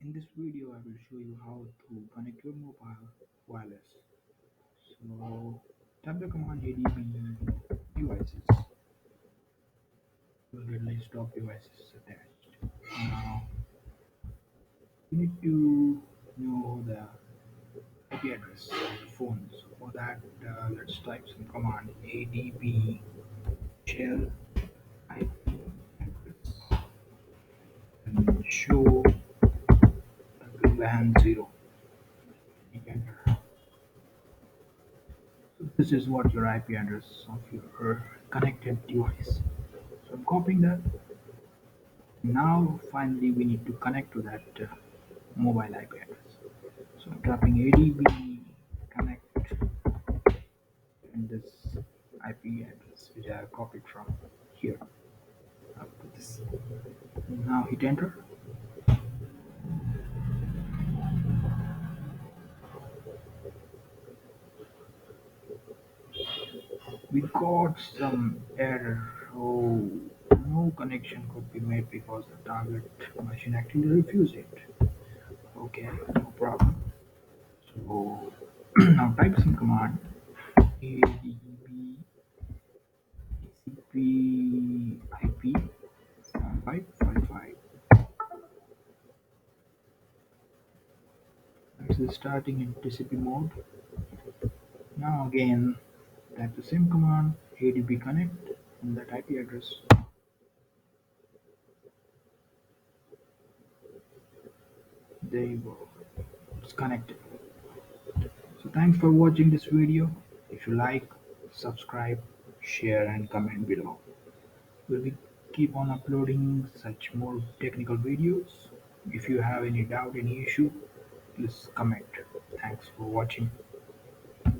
In this video, I will show you how to connect your mobile wireless. So, type the command adb devices. You will get a list of devices attached. Now, you need to know the IP address of the phone. So, for that, let's type some command adb shell IP address and show the LAN 0. Enter. So this is what your IP address of your connected device. So I'm copying that. Now finally we need to connect to that mobile IP address. So I'm typing adb connect and this IP address which I have copied from here. I'll put this. Now hit enter. We got some error. Oh, no connection could be made because the target machine actually refused it. Okay, no problem. So now type some command adb TCP IP 555. This is starting in TCP mode. Now again type the same command adb connect and that IP address. There you go. It's connected. So thanks for watching this video. If you like, subscribe, share and comment below. We'll be keep on uploading such more technical videos. If you have any doubt, any issue, please comment. Thanks for watching.